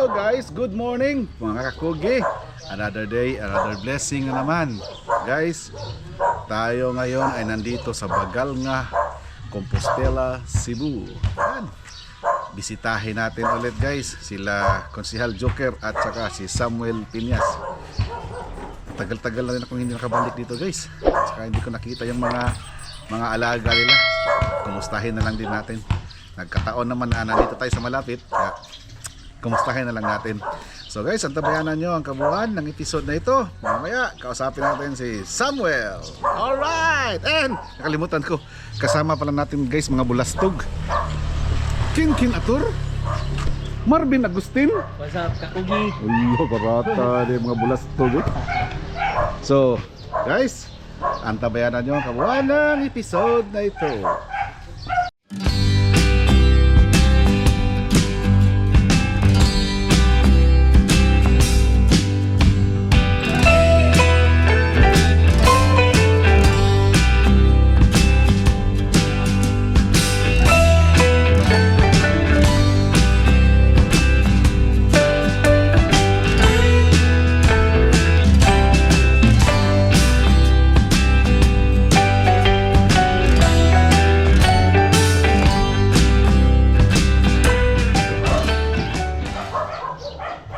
Hello guys, good morning mga kakugi. Another day, another blessing na naman. Guys, tayo ngayon ay nandito sa Bagal nga Compostela, Cebu. Yan. Bisitahin natin ulit guys sila Konsehal Joker at saka si Samuel Piñas. Tagal-tagal na rin akong hindi nakabalik dito guys. At saka hindi ko nakita yung mga alaga nila. Kumustahin na lang din natin. Nagkataon naman na nandito tayo sa malapit, kaya kumustahin na lang natin. So guys, antabayanan nyo ang kabuuan ng episode na ito. Mamaya, kausapin natin si Samuel. Alright! And, nakalimutan ko, kasama pala natin guys mga bulastog. Kin Atur, Marvin Agustin. What's up, kakugi? Ulo, barata din mga bulastog eh. So, guys, antabayanan nyo ang kabuuan ng episode na ito.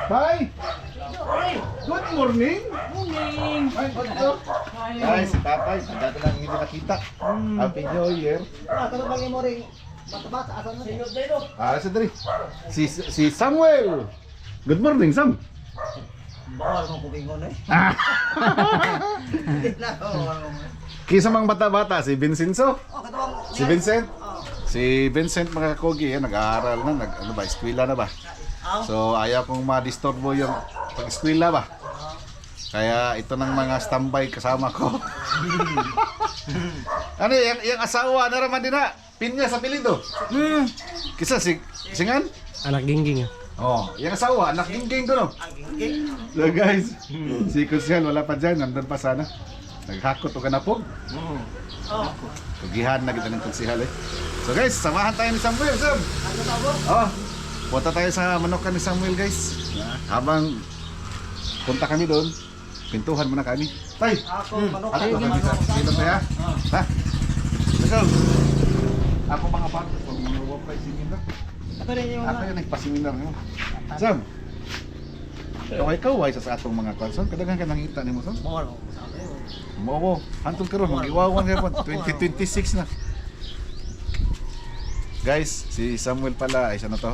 Bye! Good morning! Morning! Ay, ito. Guys, si tatay, ang dati lang hindi nakita. Happy New Year. Si Dri. Si Samuel. Good morning, Sam. Bawal mo kukingon eh. Kisa mga bata-bata, si Vincenzo. Si Vincent. Si Vincent mga kakogi, nag-aaral na, eskwela na ba? So ayaw kong ma-disturbo yung pag-eskwela ba? Kaya ito ng mga standby kasama ko. Ano yung asawa na raman din na? Pinya sa pilido. Kisa singan? Anak gingging ah. Oh, yung asawa, anak gingging ko no. So guys, si Konsehal wala pa dyan, nandun pa sana. Naghakot o ganapog. Tugihan na kita ng Konsehal eh. So guys, samahan tayo ni Samuel, Sam. Oh, punta tayo sa manokan ni Samuel guys. Habang punta kami doon, pintuhan muna kami. Tay! Ako kami sa silong kaya. Ha? Let's go! Ako mga bata, kung mga wapay seminar. Ako yung nagpa-seminar mo. Sam! Kaway-kaway sa atong mga konson. Kadagan ka nangita ni mo, Sam? Mo, hantong karon mag-iwawan kayo po. 2026 na. Guys, si Samuel pala ay ano to?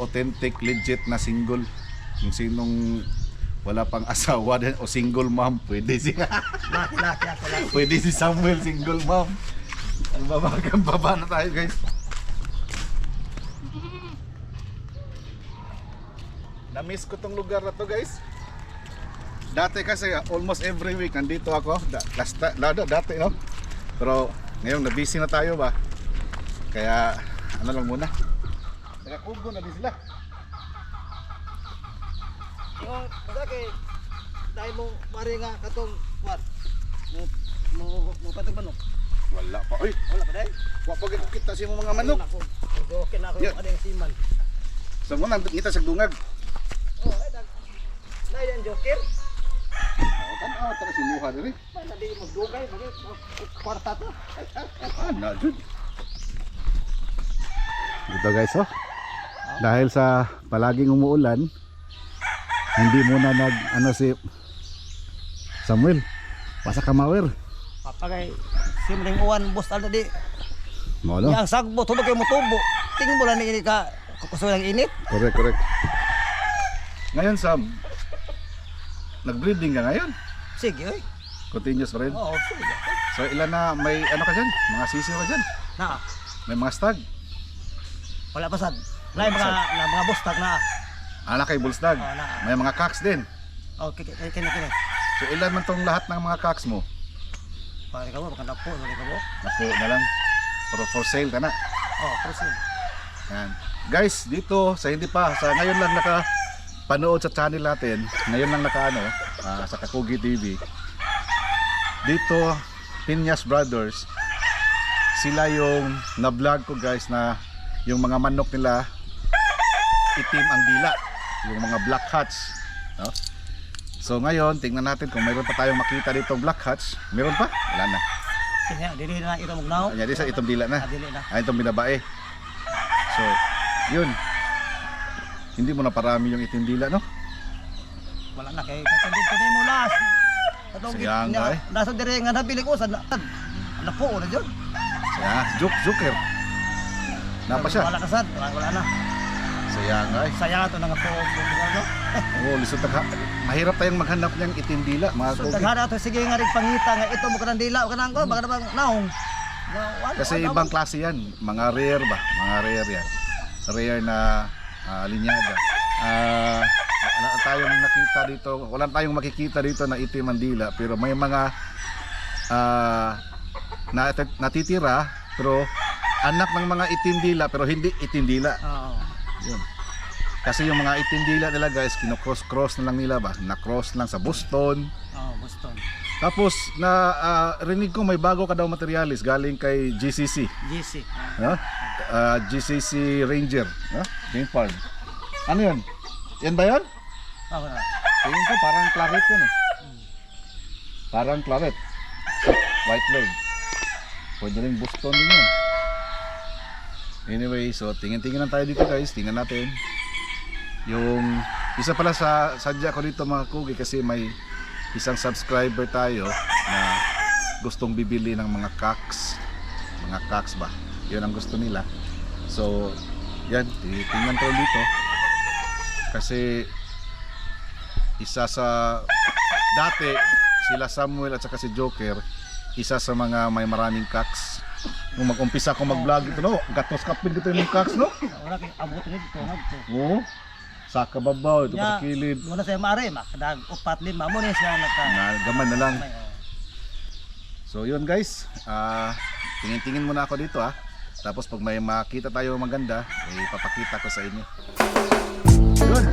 Authentic, legit na single. Yung sinong wala pang asawa din o single mom, pwede siya. Pwede si Samuel single mom. Babagang baba na tayo guys. Na-miss ko tong lugar na to guys. Dati kasi almost every week nandito ako. Dati no. Pero ngayon na-busy na tayo ba. Kaya ano lang muna. Nakakugo na din sila. Basta kay dahil mo mari nga katong what? Mo patong manok. Wala pa. Oy, Wala pa dai. wa pa gyud kita si mga manok. Okay na ako yung ading siman. Sa mo nang ngita sa dungag. Oh, ay dag. Nay yan joker. Tan ta si Luha diri. May nadi mo dugay mo kwarta to. Na jud. Dito guys oh. Dahil sa palaging umuulan, hindi muna si Samuel. Pasa kamawer. Papagay simring uwan boss alda di. Mo no? Yang sagbo tubo kay mo tubo. Tingin mo lang ni ka kuso ng init. Correct. Ngayon Sam, nag-breeding ka ngayon? Sige oy. Continuous pa rin? Oo, sige. So ilan na may ano ka dyan? Mga sisiw ka dyan? Na. May mga stag? Wala pa sad. Nay mga bustag na. Anak kay Bullstag? Oo, na. May mga cocks din? Okay, kini. So ilan man tong lahat ng mga cocks mo? Pare ka mo, bakit po, ka mo? Naku na lang. Pero for sale ka na. Oh, proceed. Yan. Guys, dito sa hindi pa, sa ngayon lang panood sa channel natin, ngayon lang sa Kakugi TV. Dito, Piñas Brothers, sila yung na-vlog ko guys na yung mga manok nila itim ang dila, yung mga black hatch, no? So ngayon, tingnan natin kung mayroon pa tayong makita dito black hatch. Meron pa? Wala na. Kanya dili na ito magnaw. Kanya di sa itong dila na. Dili na. Ay, itong binabae. So, yun. Hindi mo na parami yung itim dila, no? Wala na kay katindin ko mo last. Katong Sayang, ay. nasa dire nga nabili ko sa napo na jud. Sayang, joker. Napa siya? Wala kasad, wala na. Sayang ay. Sayang to nga po no. Oo, lisod na mahirap tayong maghanap niyang itim dila, mga So kogi. daghana to sige nga rig pangita nga ito mo kanang dila o kanang ko baka bang naong. Kasi ibang klase yan, mga rare ba? Mga rare yan. Rare na linyada. Wala tayong nakita dito, wala tayong makikita dito na itim ang dila, pero may mga natitira pero anak ng mga itim dila pero hindi itim dila. Oo. Yun. Kasi yung mga itim dila nila guys, kino-cross na lang nila ba? Na-cross lang sa Boston. Oh, Boston. Tapos na rinig ko may bago ka daw materialis galing kay GCC. GC. No? GCC Ranger, no? Game Farm. Ano 'yun? Yan ba 'yun? Oh, wala. Tingin ko parang claret 'yun eh. Parang claret. White Lord. Pwede rin Boston din 'yun. Anyway, so tingin-tingin lang tayo dito guys. Tingnan natin. Yung isa pala sa sadya ko dito mga kugi kasi may isang subscriber tayo na gustong bibili ng mga cocks. Mga cocks ba? Yun ang gusto nila. So, yan, tingnan ko dito. Kasi isa sa dati sila Samuel at saka si Joker, isa sa mga may maraming cocks. Nung mag-umpisa akong mag-vlog ito, no? Gatos kapit dito yung cocks, no? Wala kay abot ni tungod to. Oo. Sa kababaw, ito pa sa kilid. Muna sa mare makadag upat lima mo ni siya naka. Nagaman na lang. May, oh. So yun guys, tingin-tingin muna ako dito ha. Tapos pag may makita tayo maganda, ipapakita ko sa inyo. Yun.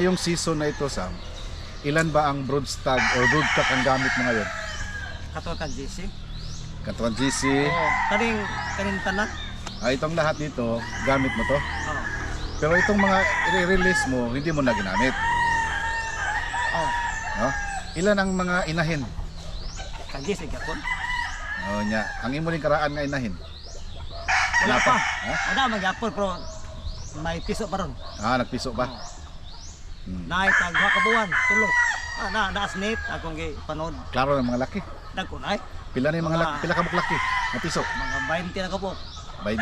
ngayong season na ito, Sam, ilan ba ang broodstag or broodcock ang gamit mo ngayon? Kato ka GC. Katuan GC. Oo. Kaning tanan. Itong lahat dito, gamit mo to. Oo. Pero itong mga i-release mo, hindi mo na ginamit. Oo. No? Ilan ang mga inahin? Ka GC gapon. Oh, nya. Ang imo ning karaan nga inahin. Wala pa. Ha? Wala man gapon pero may piso pa ron. Nagpiso ba? Naay tag duha ka buwan, tulo. Naasnit akong gi panood. Klaro ng mga laki. Dagko na ay. Pila na yung mga laki, pila ka laki? Nga piso? Mga 20 na ka po. 20.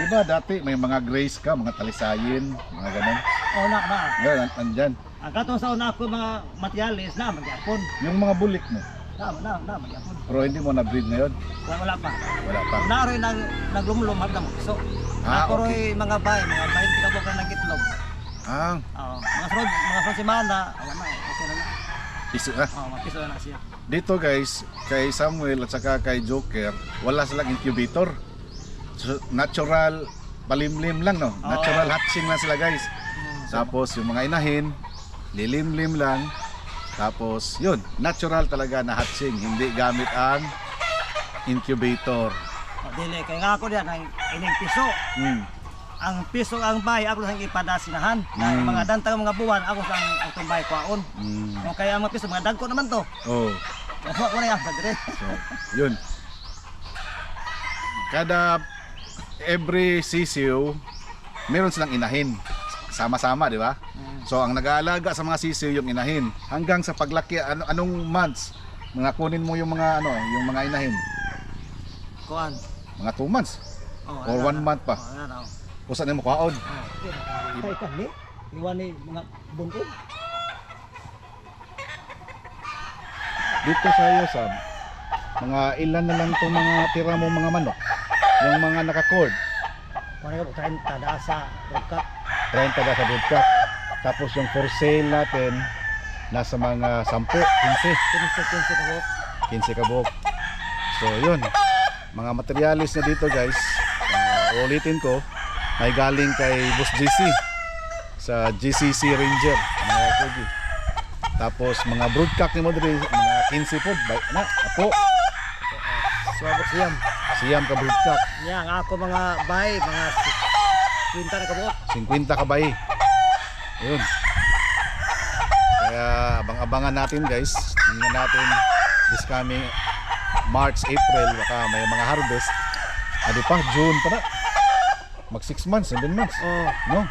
Di ba dati may mga grace ka, mga talisayin, mga ganun? Oo na. Ganun, andyan. Ang katong sa una ko mga materials na magyapon. Yung mga bulik mo, Na magyapon. pero hindi mo na-breed ngayon. Wala pa. Wala pa. Naroy nang naglumlum hanggang magso. Okay. Mga bay, mga 20 ka po ka ng itlog. Oo. Mga sunod semana, wala na. Okay na. Piso na. Oo, mapiso na siya. Dito guys, kay Samuel at saka kay Joker, wala silang incubator. So, natural, palimlim lang no? Natural hatching lang sila guys. Tapos yung mga inahin, lilimlim lang. Tapos yun, natural talaga na hatching, hindi gamit ang incubator. Dili, kaya nga ako diyan, ang ining piso. Ang piso ang bay, ako lang ipadasinahan. Ang mga dantang mga buwan, ako sa ang tumbay kwaon. Kaya ang mga piso, mga dagko naman to. Oh. Ako na yan, padre. So, yun. Kada every sisiw, meron silang inahin. Sama-sama, di ba? So, ang nag-aalaga sa mga sisiw yung inahin. Hanggang sa paglaki, anong months? Mga kunin mo yung mga yung mga inahin. Kuan. Mga 2 months. Or 1 month pa. Usa na mo kwaon. Kay kani, iwan ni mga buntod. Dito sa iyo, Sam, mga ilan na lang itong mga tira mo mga manok? Yung mga naka-cord. Kuan ka 30 da sa bugka. 30 ba sa broodcock? Tapos yung for sale natin, nasa mga 10, 15. 15 ka po. 15 kabok. So yun, mga materialis na dito guys, ulitin ko, may galing kay Boss GC sa GCC Ranger, mga kugi. Tapos mga broodcock ni Modri, mga 15 po, na, apo. Swabot siyam. Siyam ka broodcock, Yan, ako mga bay, mga 20 na ka po. 50 ka bay. Yun. Kaya abang-abangan natin guys, tingnan natin this coming March, April, baka may mga harvest. Ano pa, June pa na. Mag 6 months, 7 months. No?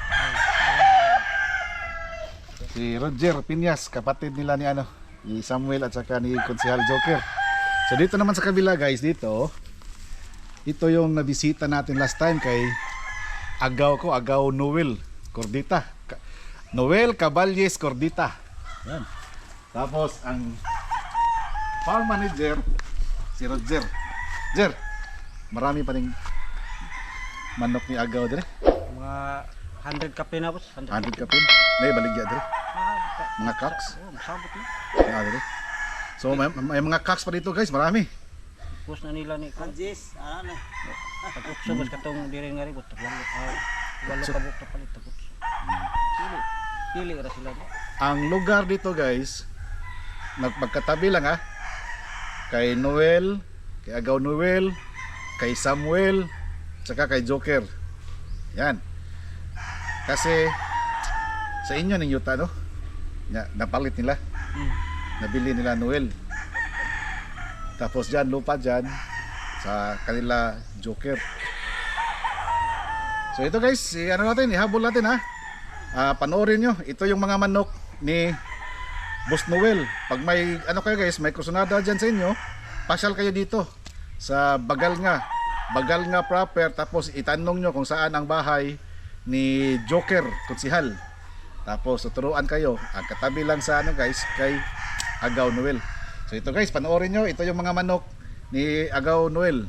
Si Roger Piñas, kapatid nila ni Samuel at saka ni Konsehal Joker. So dito naman sa kabila guys, dito, ito yung nabisita natin last time kay Agaw Noel Cordita. Noel Caballes Cordita. Yan. Tapos ang farm manager si Roger. Jer, marami pa ring manok ni Agaw dire. Mga 100 kape na po. 100 kapin. May baligya dire. Mga cocks. Masabot na. Dire. So may mga cocks pa dito guys, marami. Pus na nila ni Kanjis. Ano? Tapos bas katong diri nga rin ko walo ka bukta palit tapos. Pili ra sila. Ang lugar dito guys, magkatabi lang kay Noel, kay Agaw Noel, kay Samuel, saka kay Joker. Yan. Kasi sa inyo ning yuta no? Napalit nila. Nabili nila Noel. Tapos dyan, lupa dyan sa kanila Joker. So ito guys, ihabol natin panoorin nyo. Ito yung mga manok ni Boss Noel. Pag may kayo guys, may kusunada dyan sa inyo, pasyal kayo dito sa Bagal nga proper. Tapos itanong nyo kung saan ang bahay ni Joker Konsehal. Tapos tuturuan kayo. Ang katabi lang sa guys, kay Agaw Noel. So ito guys, panoorin nyo. Ito yung mga manok ni Agaw Noel.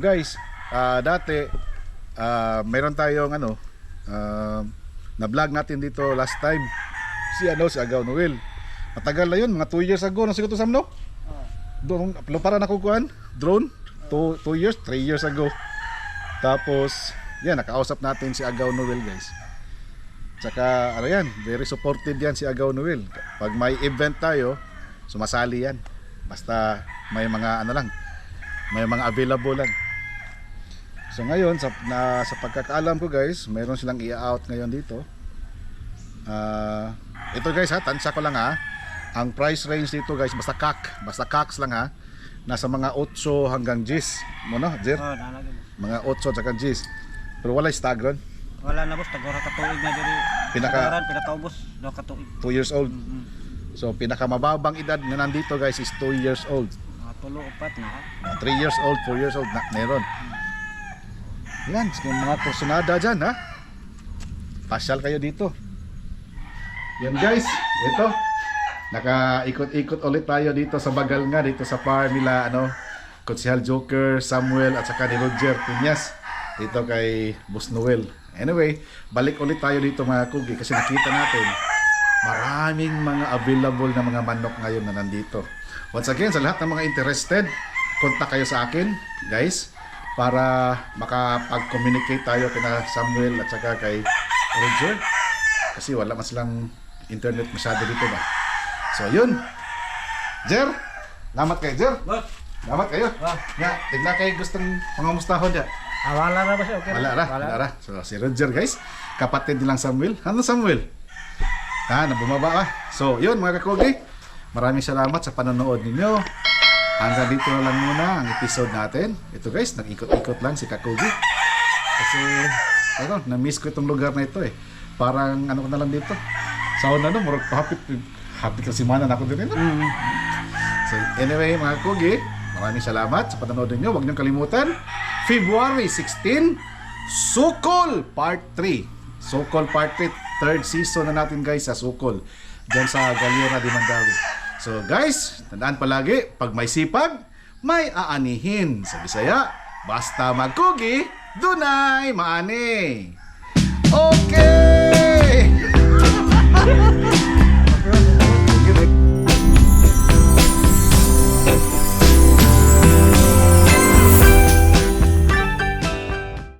guys, dati meron tayong na vlog natin dito last time. Si Agaw Noel. Matagal na yun, mga 2 years ago na siguro to Sam, no? Doon para nakukuhan drone 2 years, 3 years ago. Tapos yan, nakausap natin si Agaw Noel, guys. Tsaka yan, very supportive yan si Agaw Noel. Pag may event tayo, sumasali yan. Basta may mga may mga available lang. So ngayon sa pagkakaalam ko, guys, mayroon silang i-out ngayon dito. Ito guys, tansya ko lang ang price range dito, guys, basta kaks lang nasa mga 8 hanggang 10 mo, no, Jer? Mga 8 hanggang 10. Pero wala stagron. Wala na boss, tagora katuig na diri. Pinakaubos, do katuig. 2 years old. So pinakamababang edad na nandito, guys, is 2 years old. Tulo upat na. 3 years old, 4 years old na meron. Yan, mga kursunada dyan, pasyal kayo dito. Yan guys, ito. Nakaikot-ikot ulit tayo dito sa Bagalnga, dito sa farm nila, Konsehal Joker, Samuel, at saka ni Roger Piñas. Dito kay Boss Noel. Anyway, balik ulit tayo dito mga kugi, kasi nakita natin maraming mga available na mga manok ngayon na nandito. Once again, sa lahat ng mga interested, contact kayo sa akin, guys, para makapag-communicate tayo kina Samuel at saka kay Roger. Kasi wala mas lang internet masyado dito ba. So yun. Jer, lamat kayo, Jer. Lamat kayo. Nga, tignan kayo gustong pangumustahon ya. Wala na ba siya? Okay. Wala ra. So si Roger, guys, kapatid nilang Samuel. Ano Samuel? Bumaba . So yun mga kakugi, maraming salamat sa panonood ninyo. Hanggang dito na lang muna ang episode natin. Ito guys, nag-ikot-ikot lang si Kakugi. Kasi na-miss ko itong lugar na ito Parang ko na lang dito. Saon murag hapit na simana na ako din. So anyway mga Kugi, maraming salamat sa panonood ninyo. Huwag niyong kalimutan, February 16, Sukol Part 3. Sukol Part 3, third season na natin guys sa Sukol. Diyan sa Galiera de Mandawi. So guys, tandaan palagi, pag may sipag, may aanihin. Sa Bisaya, basta magkugi, dunay maani. Okay!